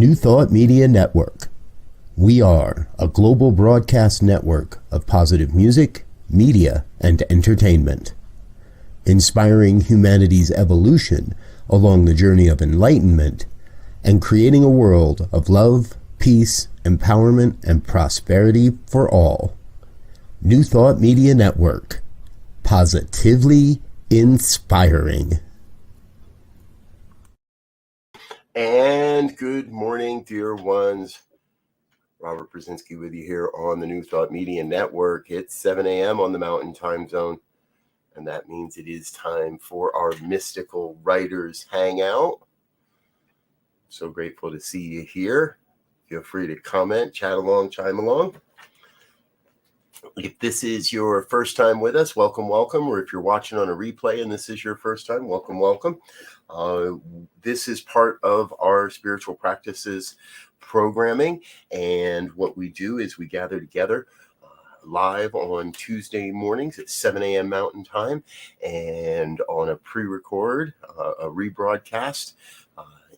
New Thought Media Network. We are a global broadcast network of positive music, media, and entertainment, inspiring humanity's evolution along the journey of enlightenment and creating a world of love, peace, empowerment, and prosperity for all. New Thought Media Network. Positively inspiring. And good morning, dear ones. Robert Brzezinski with you here on the New Thought Media Network. It's 7 a.m. on the Mountain Time Zone, and that means it is time for our Mystical Writers Hangout. So grateful to see you here. Feel free to comment, chat along, chime along. If this is your first time with us, welcome, welcome. Or if you're watching on a replay and this is your first time, welcome, welcome. This is part of our spiritual practices programming. And what we do is we gather together live on Tuesday mornings at 7 a.m. Mountain Time and on a pre-record, a rebroadcast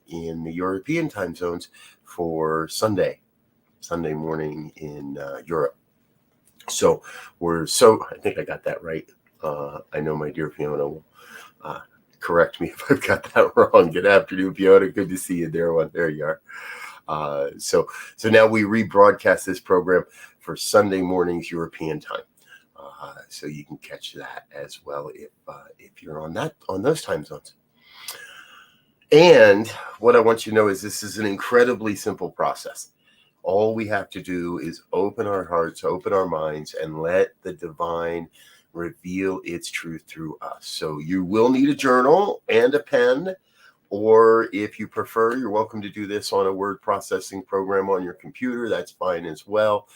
in the European time zones for Sunday morning in Europe. So I think I got that right. I know my dear Fiona will correct me if I've got that wrong. Good afternoon, Fiona. Good to see you there. There you are. So now we rebroadcast this program for Sunday mornings European time. So you can catch that as well if you're on those time zones. And what I want you to know is this is an incredibly simple process. All we have to do is open our hearts, open our minds, and let the divine reveal its truth through us. So you will need a journal and a pen, or if you prefer, you're welcome to do this on a word processing program on your computer. That's fine as well.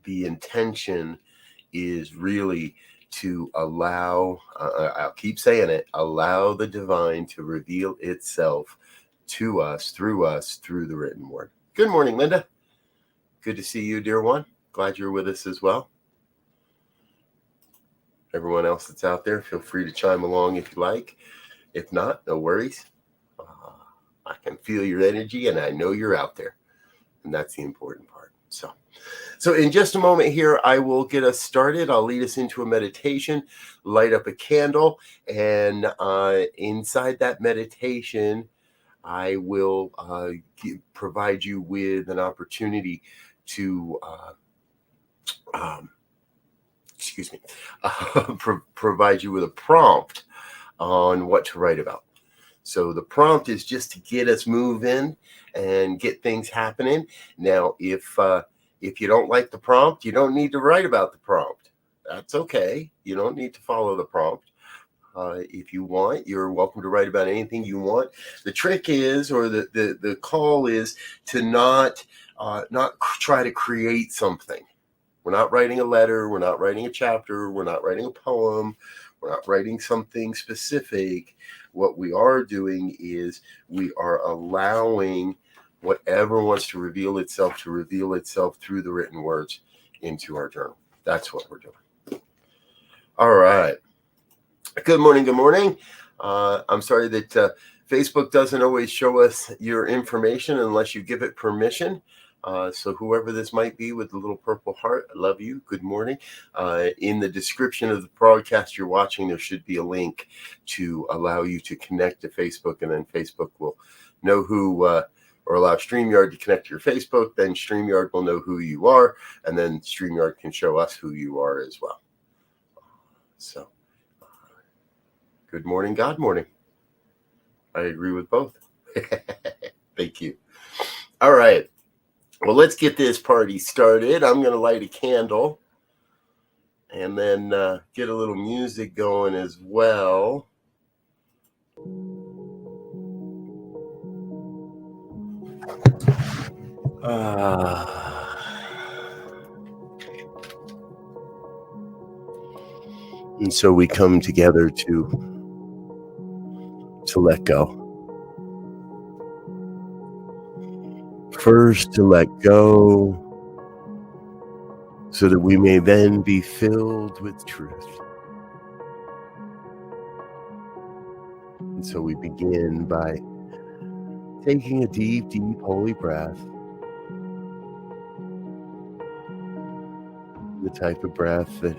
The intention is really to allow, I'll keep saying it, allow the divine to reveal itself to us, through the written word. Good morning, Linda. Good to see you, dear one. Glad you're with us as well. Everyone else that's out there, feel free to chime along if you like. If not, no worries. I can feel your energy and I know you're out there. And that's the important part. So in just a moment here, I will get us started. I'll lead us into a meditation, light up a candle, and inside that meditation, I will provide you with an opportunity to, provide you with a prompt on what to write about. So the prompt is just to get us moving and get things happening. Now, if you don't like the prompt, you don't need to write about the prompt. That's okay. You don't need to follow the prompt. If you want, you're welcome to write about anything you want. The trick is, or the call is, to not try to create something. We're not writing a letter. We're not writing a chapter. We're not writing a poem. We're not writing something specific. What we are doing is we are allowing whatever wants to reveal itself through the written words into our journal. That's what we're doing. All right. Good morning. Good morning. I'm sorry that Facebook doesn't always show us your information unless you give it permission. So whoever this might be with the little purple heart, I love you. Good morning. In the description of the broadcast you're watching, there should be a link to allow you to connect to Facebook, and then Facebook will know who, or allow StreamYard to connect to your Facebook. Then StreamYard will know who you are, and then StreamYard can show us who you are as well. So. Good morning, God morning. I agree with both. Thank you. All right. Well, let's get this party started. I'm going to light a candle and then get a little music going as well. And so we come together to let go. First, to let go so that we may then be filled with truth. And so we begin by Taking a deep, deep, holy breath. The type of breath that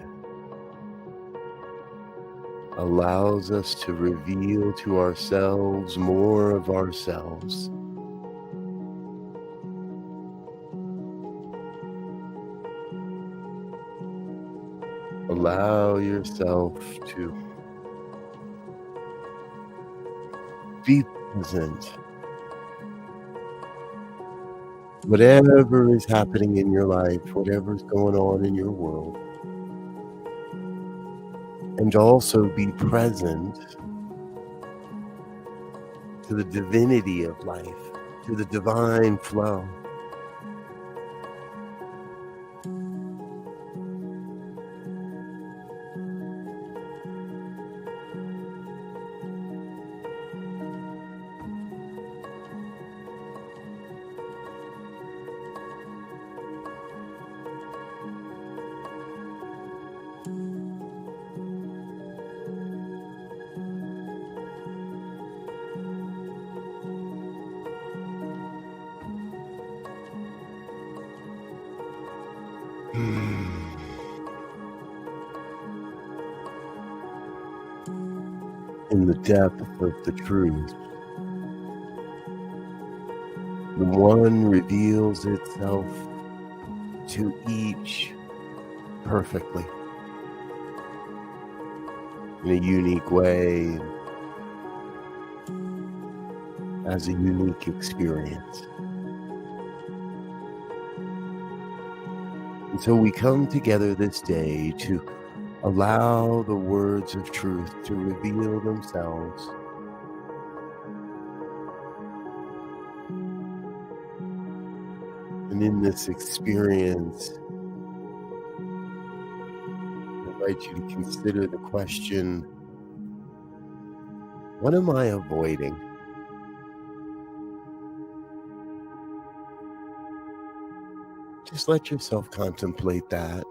allows us to reveal to ourselves more of ourselves. Allow yourself to be present. Whatever is happening in your life, whatever's going on in your world, and also be present to the divinity of life, to the divine flow. In the depth of the truth, the one reveals itself to each perfectly, in a unique way, as a unique experience. And so we come together this day to allow the words of truth to reveal themselves. And in this experience, I invite you to consider the question, what am I avoiding? Just let yourself contemplate that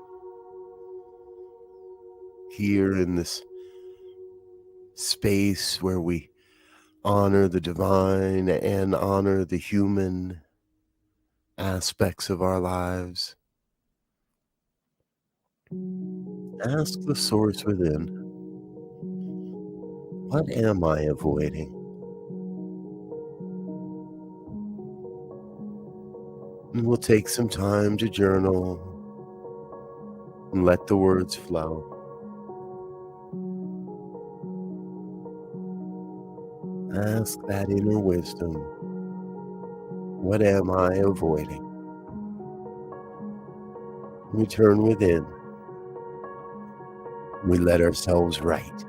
here in this space where we honor the divine and honor the human aspects of our lives. Ask the source within, what am I avoiding? And we'll take some time to journal and let the words flow. Ask that inner wisdom, what am I avoiding? We turn within. We let ourselves write.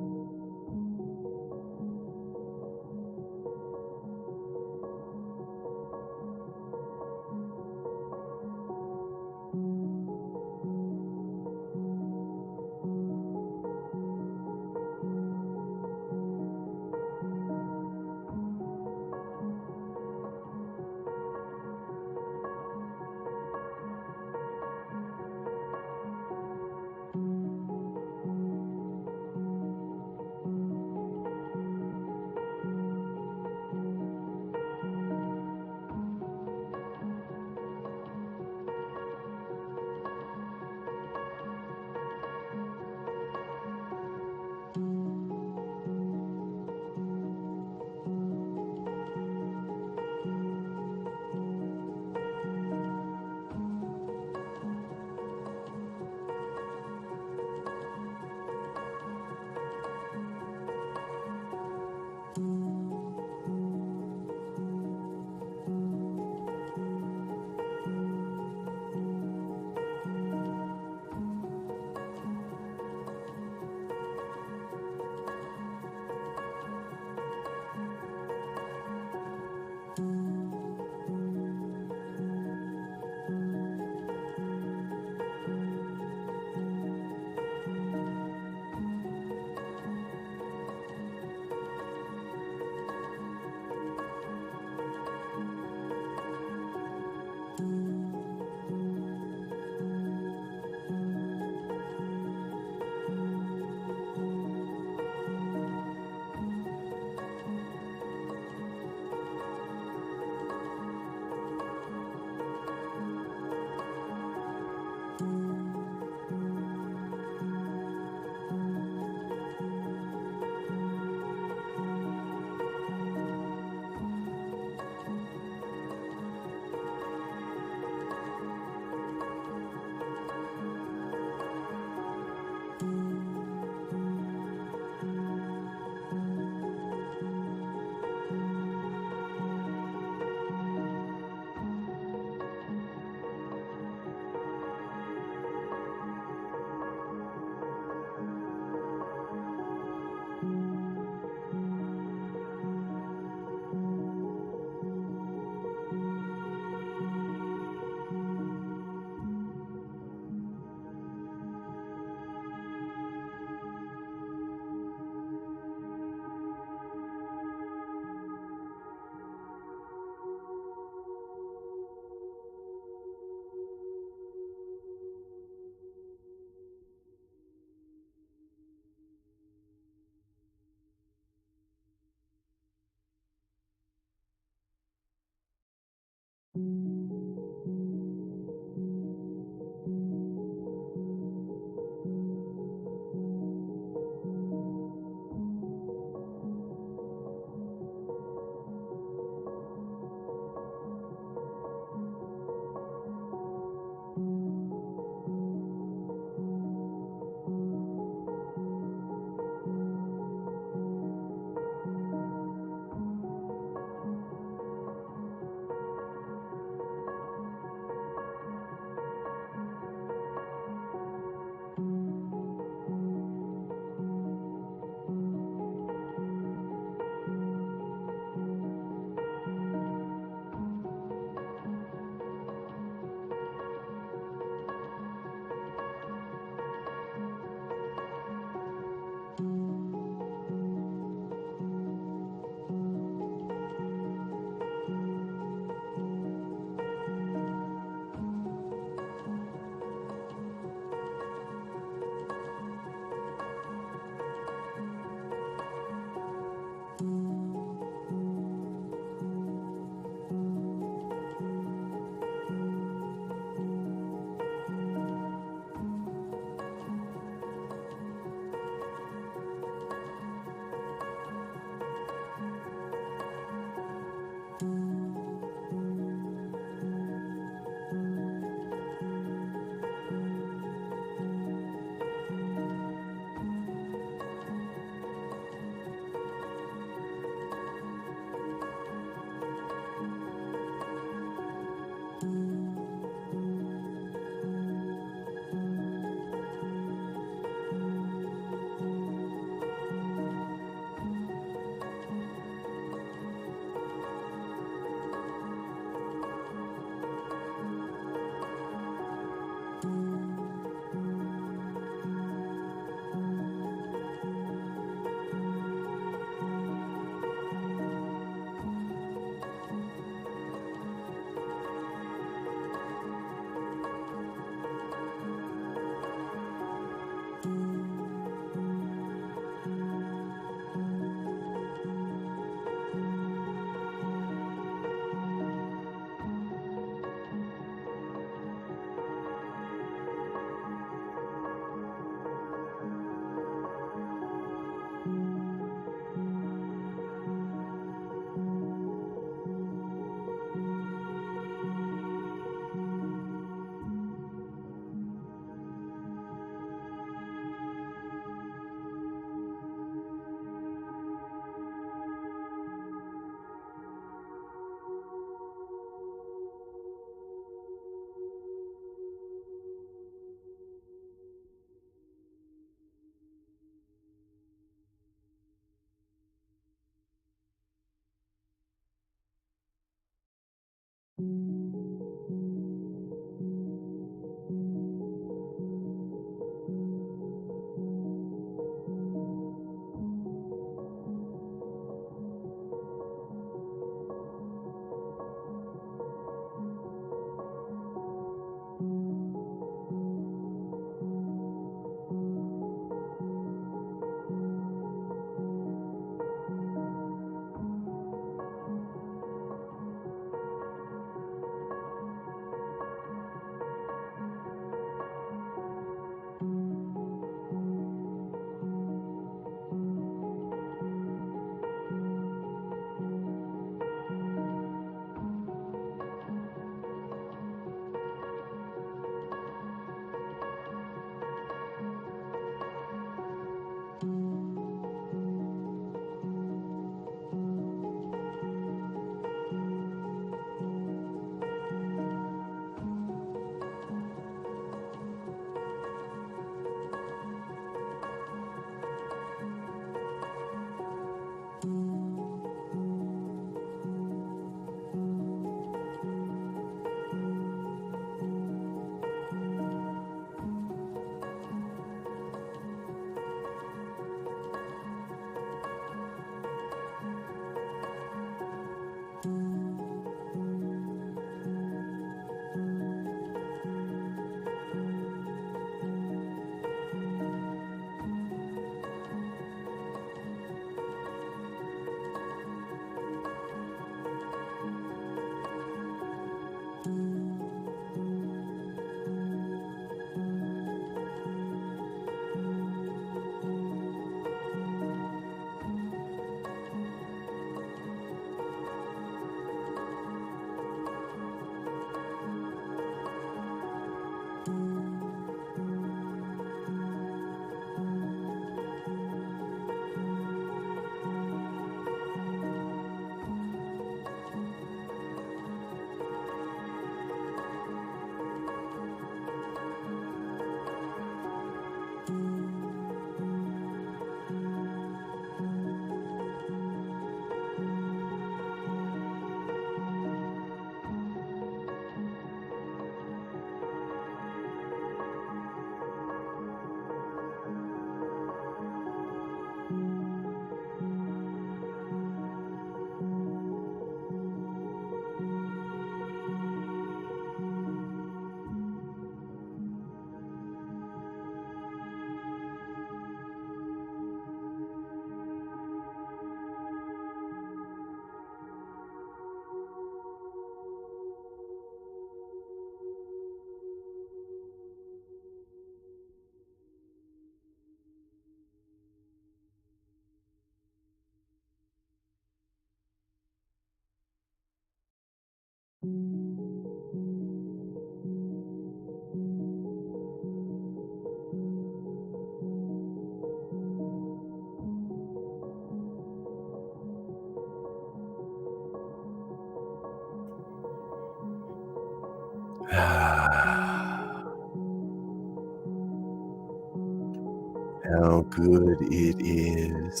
How good it is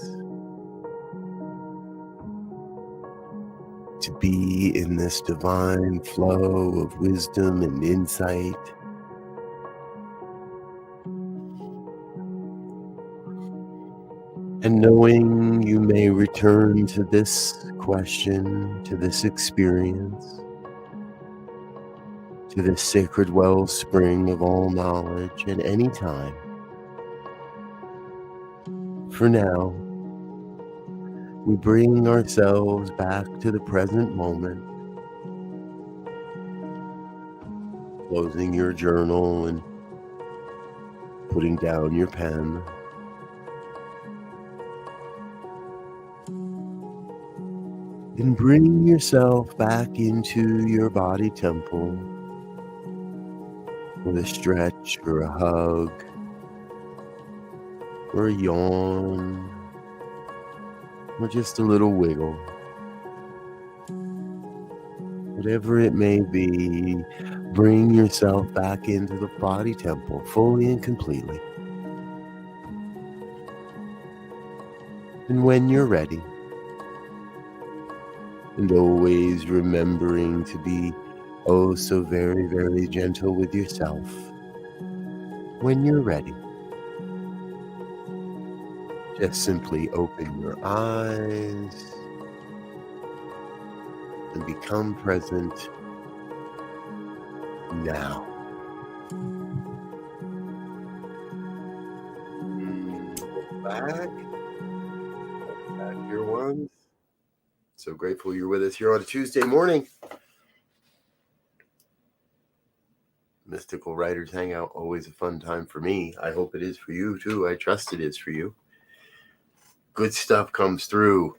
to be in this divine flow of wisdom and insight. And knowing you may return to this question, to this experience, to this sacred wellspring of all knowledge at any time. For now, we bring ourselves back to the present moment, closing your journal and putting down your pen. And bring yourself back into your body temple with a stretch or a hug or a yawn or just a little wiggle. Whatever it may be, bring yourself back into the body temple fully and completely. And when you're ready, and always remembering to be oh so very, very gentle with yourself. When you're ready, just simply open your eyes and become present now. Back, dear ones. So grateful you're with us here on a Tuesday morning. Mystical Writers Hangout, always a fun time for me. I hope it is for you too. I trust it is for you. Good stuff comes through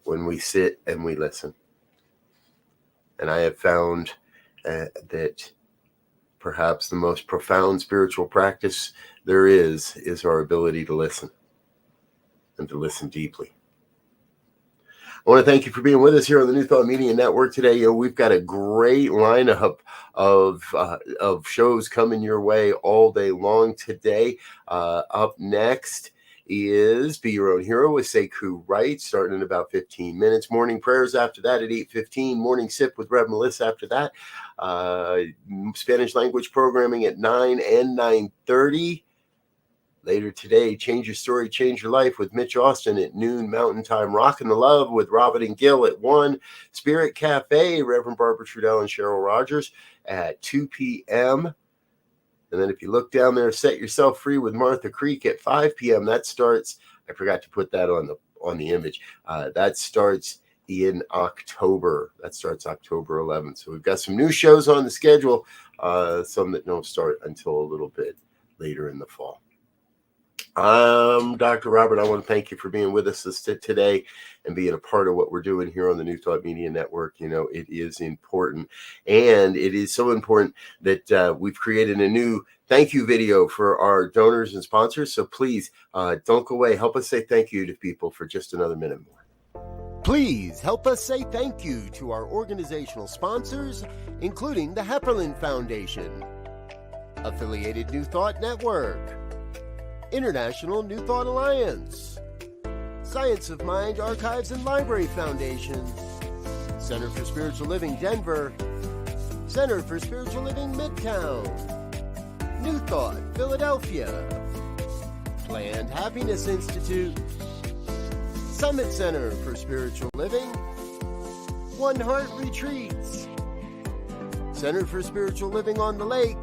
when we sit and we listen. And I have found that perhaps the most profound spiritual practice there is our ability to listen, and to listen deeply. I want to thank you for being with us here on the New Thought Media Network today. We've got a great lineup of shows coming your way all day long today. Up next is Be Your Own Hero with Sekou Wright, starting in about 15 minutes. Morning prayers after that at 8:15. Morning sip with Rev Melissa after that. Spanish language programming at 9 and 9:30. Later today, Change Your Story, Change Your Life with Mitch Austin at noon Mountain Time. Rockin' the Love with Robin and Gil at 1. Spirit Cafe, Reverend Barbara Trudell and Cheryl Rogers at 2 p.m. And then if you look down there, Set Yourself Free with Martha Creek at 5 p.m. That starts, I forgot to put that on the image. That starts in October. That starts October 11th. So we've got some new shows on the schedule, some that don't start until a little bit later in the fall. I'm Dr. Robert. I want to thank you for being with us today and being a part of what we're doing here on the New Thought Media Network. You know, it is important, and it is so important that we've created a new thank you video for our donors and sponsors. So please don't go away. Help us say thank you to people for just another minute more. Please help us say thank you to our organizational sponsors, including the Hepperlin Foundation, Affiliated New Thought Network, International New Thought Alliance, Science of Mind Archives and Library Foundation, Center for Spiritual Living Denver, Center for Spiritual Living Midtown, New Thought Philadelphia, Planned Happiness Institute, Summit Center for Spiritual Living, One Heart Retreats, Center for Spiritual Living on the Lake,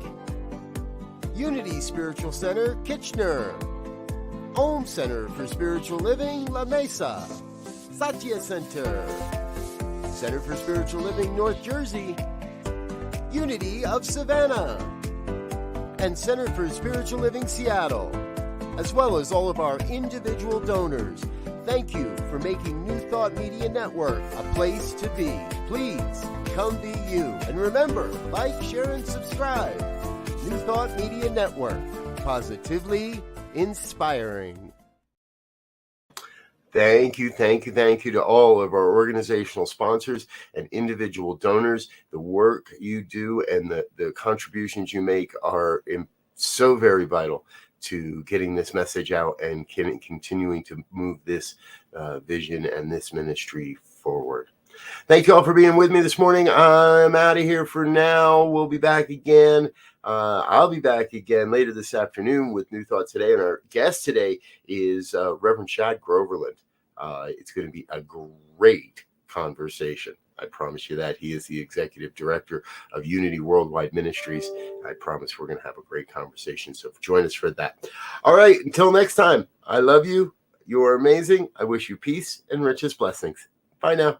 Unity Spiritual Center, Kitchener, Home Center for Spiritual Living, La Mesa, Satya Center, Center for Spiritual Living, North Jersey, Unity of Savannah, and Center for Spiritual Living, Seattle, as well as all of our individual donors. Thank you for making New Thought Media Network a place to be. Please come be you. And remember, like, share, and subscribe. New Thought Media Network, positively inspiring. Thank you to all of our organizational sponsors and individual donors. The work you do and the contributions you make are so very vital to getting this message out and continuing to move this vision and this ministry forward. Thank you all for being with me this morning. I'm out of here for now. We'll be back again. I'll be back again later this afternoon with New Thought Today. And our guest today is Reverend Shad Groverland. It's going to be a great conversation. I promise you that. He is the executive director of Unity Worldwide Ministries. I promise we're going to have a great conversation. So join us for that. All right. Until next time, I love you. You are amazing. I wish you peace and richest blessings. Bye now.